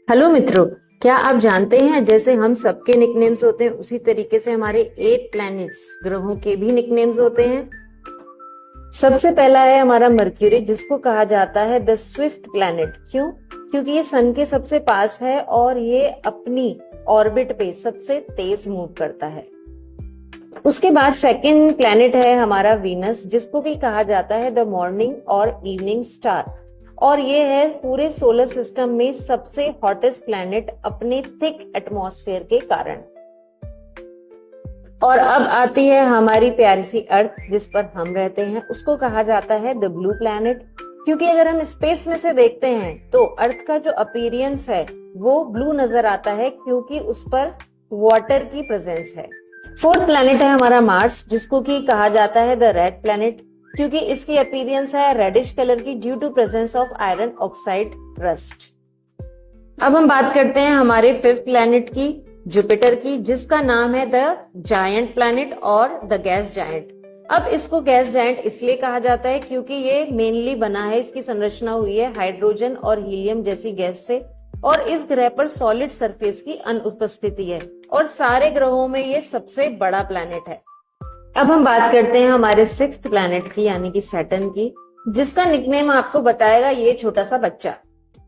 Hello मित्रों, क्या आप जानते हैं जैसे हम सबके निकनेम्स होते हैं उसी तरीके से हमारे 8 प्लैनेट्स ग्रहों के भी निकनेम्स होते हैं। सबसे पहला है हमारा मर्क्यूरी, जिसको कहा जाता है द स्विफ्ट प्लैनेट। क्यों? क्योंकि ये सन के सबसे पास है और ये अपनी ऑर्बिट पे सबसे तेज मूव करता है। उसके बाद सेकंड प्लैनेट है हमारा वीनस, जिसको भी कहा जाता है द मॉर्निंग और इवनिंग स्टार, और ये है पूरे सोलर सिस्टम में सबसे हॉटेस्ट प्लैनेट अपने थिक एटमॉस्फेयर के कारण। और अब आती है हमारी प्यारी सी अर्थ, जिस पर हम रहते हैं, उसको कहा जाता है द ब्लू प्लैनेट। क्योंकि अगर हम स्पेस में से देखते हैं तो अर्थ का जो अपीयरेंस है वो ब्लू नजर आता है, क्योंकि उस पर वाटर की प्रेजेंस है। फोर्थ प्लैनेट है हमारा मार्स, जिसको कि कहा जाता है द रेड प्लैनेट, क्योंकि इसकी अपीयरेंस है रेडिश कलर की due to presence of iron oxide rust. अब हम बात करते हैं हमारे फिफ्थ प्लैनेट की, जुपिटर की, जिसका नाम है द जायंट प्लैनेट और द गैस जायंट। अब इसको गैस जायंट इसलिए कहा जाता है क्योंकि ये मेनली बना है, इसकी संरचना हुई है हाइड्रोजन और हीलियम जैसी गैस से, और इस ग्रह पर सॉलिड सरफेस की अनुपस्थिति है, और सारे ग्रहों में ये सबसे बड़ा प्लैनेट है। अब हम बात करते हैं हमारे सिक्स्थ प्लैनेट की, यानी कि सैटर्न की, जिसका निकनेम आपको बताएगा ये छोटा सा बच्चा।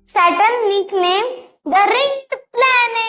Saturn nickname the ringed planet.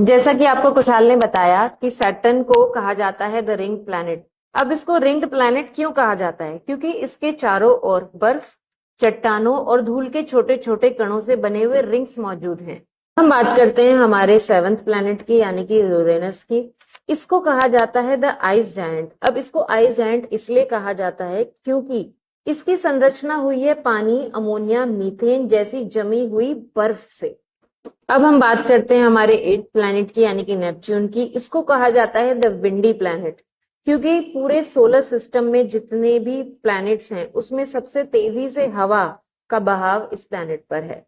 जैसा कि आपको कुशाल ने बताया कि सैटर्न को कहा जाता है द रिंग प्लैनेट। अब इसको रिंग्ड प्लैनेट क्यों कहा जाता है? क्योंकि इसके चारों ओर बर्फ, चट्टानों और धूल के छोटे छोटे कणों से बने हुए रिंग्स मौजूद हैं। हम बात करते हैं हमारे सेवंथ प्लैनेट की, यानी कि यूरेनस की। इसको कहा जाता है द आइस जायंट। अब इसको आइस जायंट इसलिए कहा जाता है क्योंकि इसकी संरचना हुई है पानी, अमोनिया, मीथेन जैसी जमी हुई बर्फ से। अब हम बात करते हैं हमारे 8th प्लैनेट की, यानी कि नेपच्यून की। इसको कहा जाता है द विंडी प्लैनेट, क्योंकि पूरे सोलर सिस्टम में जितने भी प्लैनेट्स हैं उसमें सबसे तेजी से हवा का बहाव इस प्लैनेट पर है।